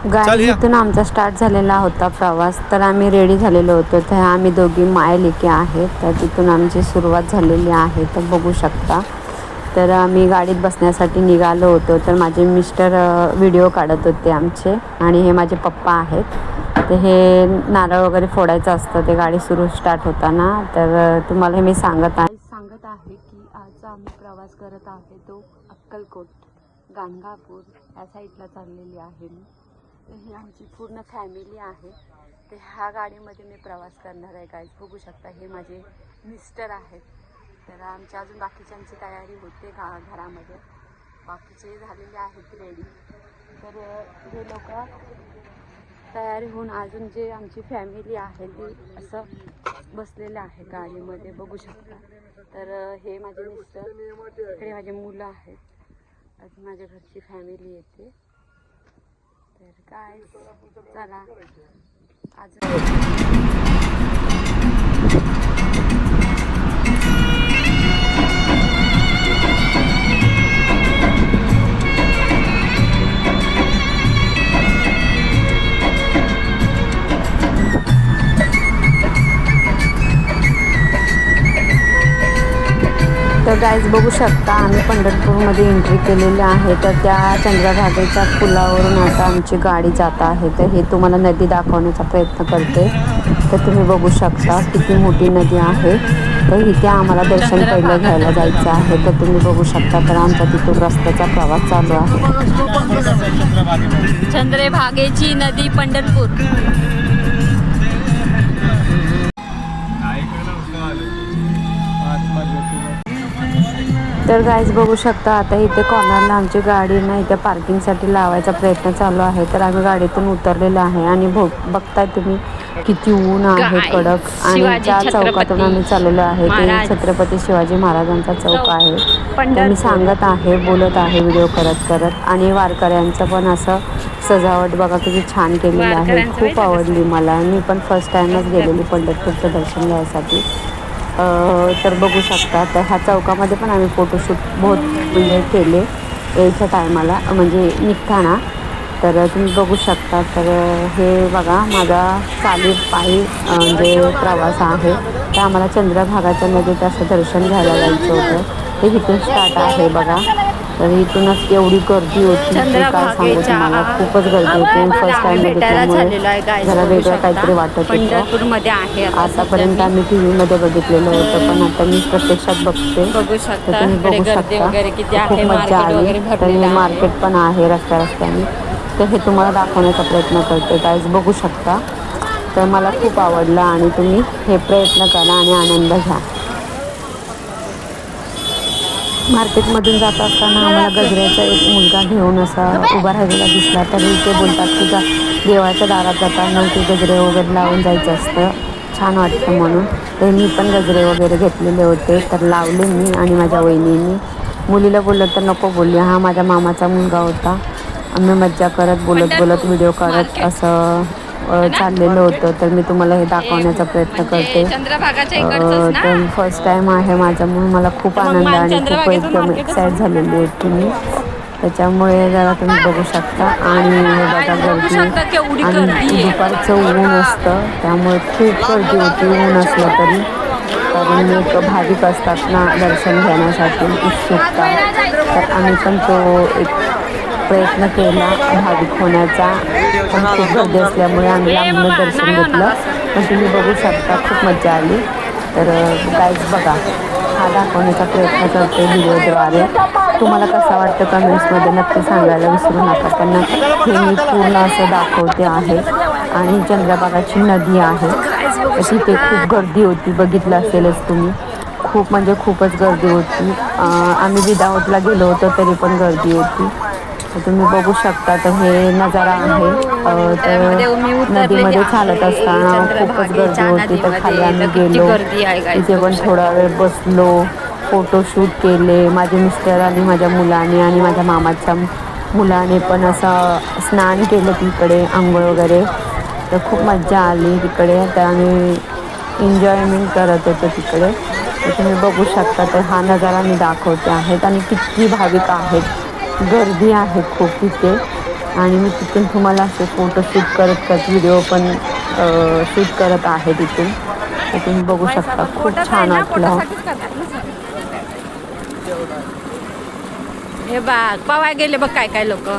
Guys इथून आमचा start झालेला होता प्रवास. तर आम्ही रेडी झालेलो होतो. तर आम्ही दोघी मायलेकी आहेत. तर तिथून आमची सुरुवात झालेली आहे. तर बघू शकता. तर आम्ही गाडीत बसण्यासाठी निघालो होतो. तर माझे मिस्टर व्हिडिओ काढत होते आमचे आणि हे माझे पप्पा आहेत. तर हे नारळ वगैरे फोडायचं असतं ते गाडी स्टार्ट होताना. तर तुम्हाला हे मी सांगत आहे की आज आम्ही प्रवास करत आहे तो अक्कलकोट गाणगापूर या साईडला चाललेली आहे मी. तर ही आमची पूर्ण फॅमिली आहे. तर ह्या गाडीमध्ये मी प्रवास करणार आहे गाईज. बघू शकता हे माझे मिस्टर आहेत. तर आमच्या अजून बाकीच्यांची तयारी होते घरामध्ये. बाकीचे झालेले आहेत रेडी. तर हे लोक तयारी होऊन अजून जे आमची फॅमिली आहे ती असं बसलेलं आहे गाडीमध्ये. बघू शकता. तर हे माझे मिस्टर, इकडे माझे मुलं आहेत, अजून माझ्या घरची फॅमिली येते. तर काय चला आज तर गाईज बघू शकता आम्ही पंढरपूरमध्ये एंट्री केलेली आहे. तर त्या चंद्रभागेच्या पुलावरून आता आमची गाडी जात आहे. तर हे तुम्हाला नदी दाखवण्याचा प्रयत्न करते. तर तुम्ही बघू शकता किती मोठी नदी आहे. तर इथे आम्हाला दर्शन पहिलं घ्यायला जायचं आहे. तर तुम्ही बघू शकता. तर आमचा तिथून रस्त्याचा प्रवास चालू आहे. चंद्रभागेची नदी पंढरपूर. तर गाईज बघू शकता आता इथे कॉर्नरला आमची गाडी ना इथे पार्किंगसाठी लावायचा प्रयत्न चालू आहे. तर आम्ही गाडीतून उतरलेलो आहे आणि बघताय तुम्ही किती ऊन आहे कडक. आणि त्या चौकातून आम्ही चाललेलो आहे. ते छत्रपती शिवाजी महाराजांचा चौक आहे. तर मी सांगत आहे, बोलत आहे व्हिडिओ करत आणि वारकऱ्यांचं पण असं सजावट बघा किती छान केलेली आहे. खूप आवडली मला. मी पण फर्स्ट टाइमच गेलेली पंढरपूरचं दर्शन घ्यायसाठी. तर बघू शकता. तर ह्या चौकामध्ये पण आम्ही फोटोशूट म्हणजे केले यायच्या टायमाला म्हणजे निघताना. तर तुम्ही बघू शकता. तर हे बघा माझा पायी म्हणजे प्रवास आहे. तर आम्हाला चंद्रभागाच्या नदीत असं दर्शन घ्यायला जायचं होतं. ते इथून स्टार्ट आहे बघा. तर इथूनच एवढी गर्दी होती की काय सांगू तुम्हाला. खूपच गर्दी होती. फर्स्ट टाइम बघितल्यामुळे जरा वेगळं काहीतरी वाटत होतं. आतापर्यंत आम्ही टी व्हीमध्ये बघितलेलं होतं पण आता मी प्रत्यक्षात बघते. तर तुम्ही बघू शकता खूप मजा आली. तर मार्केट पण आहे रस्त्याने. तर हे तुम्हाला दाखवण्याचा प्रयत्न करते गाईज. बघू शकता. तर मला खूप आवडलं आणि तुम्ही हे प्रयत्न करा आणि आनंद घ्या. मार्केटमधून जात असताना आम्हाला गजऱ्याचा एक मुलगा घेऊन असा उभा राहिलेला दिसला. तरी ते बोलतात की देवाच्या दारात जाताना ते गजरे वगैरे लावून जायचं असतं, छान वाटतं म्हणून. तर मी पण गजरे वगैरे घेतलेले होते. तर लावले मी आणि माझ्या वहिनींनी. मुलीला बोललं तर नको बोलली. हा माझ्या मामाचा मुलगा होता. आम्ही मज्जा करत बोलत व्हिडिओ करत असं चाललेलं होतं. तर मी तुम्हाला हे दाखवण्याचा प्रयत्न करते. तर फर्स्ट टाईम आहे माझा म्हणून मला खूप आनंद आणि खूप एकदम एक्साईट झालेली होती मी. त्याच्यामुळे जरा तुम्ही बघू शकता. आणि हे बघा गर्दी आणि दुपारचं ऊन असतं त्यामुळे खूप गर्दी होती ऊन असलं तरी. कारण एक भाविक असतात ना दर्शन घेण्यासाठी उत्सुकता. तर आम्ही पण तो एक प्रयत्न केला भाविक होण्याचा. पण खूप गर्दी असल्यामुळे आम्ही लांबून दर्शन घेतलं. पण तुम्ही बघू शकता खूप मजा आली. तर गाईज बघा हा दाखवण्याचा प्रयत्न करते व्हिडिओद्वारे. तुम्हाला कसं वाटतं कमेंट्समध्ये नक्की सांगायला विसरू नका. पण हे मी पूर्ण असं दाखवते आहे. आणि चंद्रभागाची नदी आहे. तिथे खूप गर्दी होती, बघितलं असेलच तुम्ही. खूप म्हणजे खूपच गर्दी होती. आम्ही विदाऊटला गेलो होतो तरी पण गर्दी होती. तर तुम्ही बघू शकता. तर हे नजारा आहे. तर नदीमध्ये चालत असताना खूपच गर्दी होती. तर खाली आम्ही गेलो. तिथे पण थोडा वेळ बसलो, फोटोशूट केले. माझे मिस्टर आणि माझ्या मुलाने आणि माझ्या मामाच्या मुलाने पण असं स्नान केलं तिकडे, आंघोळ वगैरे. तर खूप मजा आली तिकडे. तर आम्ही एन्जॉयमेंट करत होतो तिकडे. तर तुम्ही बघू शकता. तर हा नजारा मी दाखवते आहेत. आणि किती भाविक आहेत, गर्दी आहे खूप तिथे. आणि मी तिथून तुम्हाला असे फोटोशूट करत करत व्हिडिओ पण शूट करत आहे तिथून. तर तुम्ही बघू शकता खूप छान वाटलं. हे बघ पवाय गेले बघ काय काय लोक.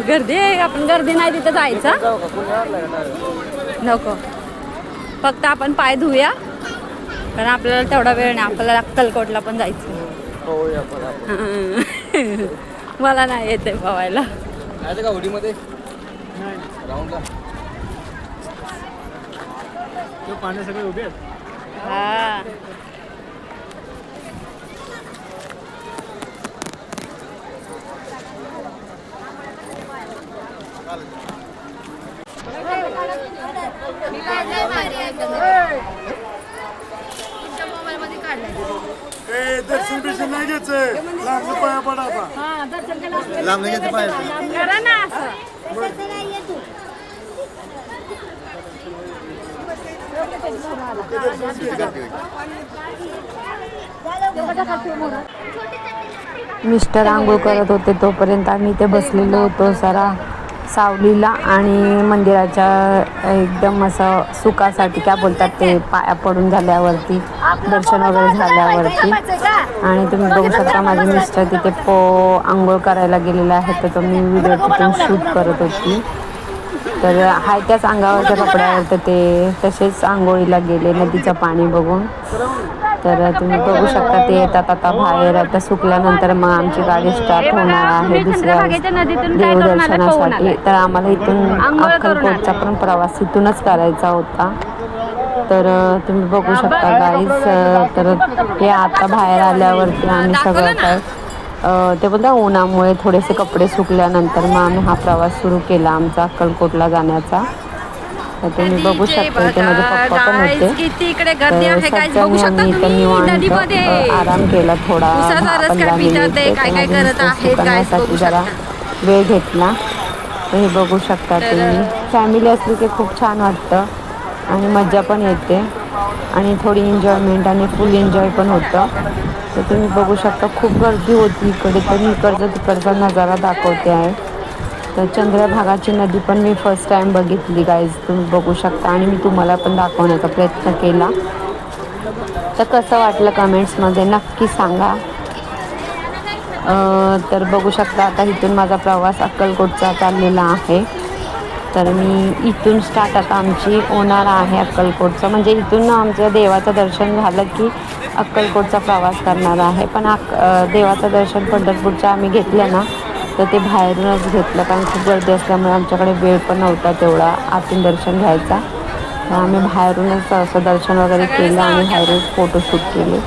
गर्दी आहे. आपण गर्दी नाही तिथं जायचं नको. फक्त आपण पाय धुया कारण आपल्याला तेवढा वेळ नाही. आपल्याला अक्कलकोटला पण जायचं. मला नाही येते पवायला. पाणी सगळे उभे आहेत. हा दर्शन बिर्शन नाही घ्यायचंय. लांब पाया पडा आता. लांब नाही घ्यायचं पाया. करा ना असं. मिस्टर आंघोळ करत होते तोपर्यंत आम्ही इथे बसलेलो होतो जरा सावलीला. आणि मंदिराच्या एकदम असं सुखासाठी काय बोलतात ते पाया पडून झाल्यावरती दर्शन वगैरे झाल्यावरती. आणि तुम्ही बघू शकता माझे मिस्टर तिथे आंघोळ करायला गेलेले आहेत. तर तो मी व्हिडिओ तिथून शूट करत होती. तर हाय त्याच अंगावरच्या कपड्यावर तर ते तसेच आंघोळीला गेले नदीचं पाणी बघून. तर तुम्ही बघू शकता ते येतात आता बाहेर. आता सुकल्यानंतर मग आमची गाडी स्टार्ट होणार आहे दुसऱ्या देवदर्शनासाठी. तर आम्हाला इथून अक्कलकोटचा पण प्रवास इथूनच करायचा होता. तर तुम्ही बघू शकता गाईज. तर हे आता बाहेर आल्यावरती आम्ही सगळं काय ते बोलता उन्हामुळे थोडेसे कपडे सुकल्यानंतर मग आम्ही हा प्रवास सुरू केला आमचा अक्कलकोटला जाण्याचा. तर तुम्ही बघू शकता इथे माझे पप्पा पण होते. तर सगळ्यांनी आम्ही इथं निवांत आराम केला थोडा 15 मिनिट. सुकण्यासाठी जरा वेळ घेतला. तर हे बघू शकता तुम्ही. फॅमिली असली की खूप छान वाटतं आणि मजा पण येते आणि थोडी एन्जॉयमेंट आणि फुल एन्जॉय पण होतं. तर तुम्ही बघू शकता खूप गर्दी होती इकडे. तर इकडचा तिकडचा नजारा दाखवते आहे. तर चंद्रभागाची नदी पण मी फर्स्ट टाईम बघितली गाईज तुम्ही बघू शकता. आणि मी तुम्हाला पण दाखवण्याचा प्रयत्न केला. तर कसं वाटलं कमेंट्समध्ये नक्की सांगा. तर बघू शकता आता इथून माझा प्रवास अक्कलकोटचा चाललेला आहे. तर मी इथून स्टार्ट आता आमची होणार आहे अक्कलकोटचं. म्हणजे इथून आमचं देवाचं दर्शन झालं की अक्कलकोटचा प्रवास करणार आहे. पण देवाचं दर्शन पंढरपूरचं आम्ही घेतलं ना तर ते बाहेरूनच घेतलं कारण खूप गर्दी असल्यामुळे आमच्याकडे वेळ पण नव्हता तेवढा आतून दर्शन घ्यायचा. तर आम्ही बाहेरूनच असं दर्शन वगैरे केलं आणि बाहेरूनच फोटोशूट केले.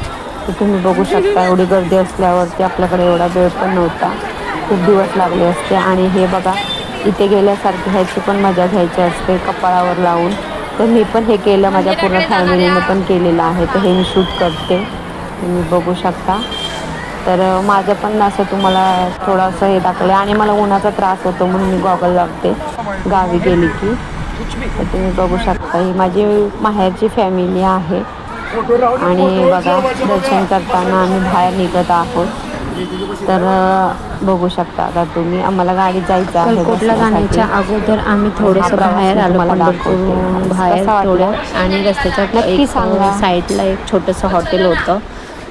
तर तुम्ही बघू शकता एवढी गर्दी असल्यावरती आपल्याकडे एवढा वेळ पण नव्हता. खूप दिवस लागले असते. आणि हे बघा इथे गेल्यासारखी ह्याची पण मजा घ्यायची असते कपाळावर लावून. तर मी पण हे केलं माझ्या पूर्ण फॅमिलीने पण केलेलं आहे. तर हे मी शूट करते तुम्ही बघू शकता. तर माझं पण असं तुम्हाला थोडंसं हे दाखवलं. आणि मला उन्हाचा त्रास होतो म्हणून मी गॉगल लावते गावी गेली की. तर तुम्ही बघू शकता ही माझी माहेरची फॅमिली आहे. आणि बघा दर्शन करताना आम्ही बाहेर निघत आहोत. तर बघू शकता आता तुम्ही. आम्हाला गाडीत जायचं आहे. अक्कलकोटला जाण्याच्या अगोदर आम्ही थोडंसं बाहेर आलो पंढरपूर बाहेर थोडं. आणि रस्त्याच्या नक्की सांगा साईडला एक छोटंसं हॉटेल होतं.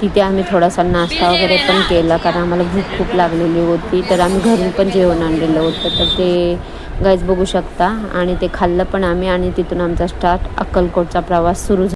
तिथे आम्ही थोडासा नाश्ता वगैरे पण केला कारण आम्हाला भूक खूप लागलेली होती. तर आम्ही घरून पण जेवण आणलेलं होतं. तर ते गाईज बघू शकता. आणि ते खाल्लं पण आम्ही. आणि तिथून आमचा स्टार्ट अक्कलकोटचा प्रवास सुरू झाला.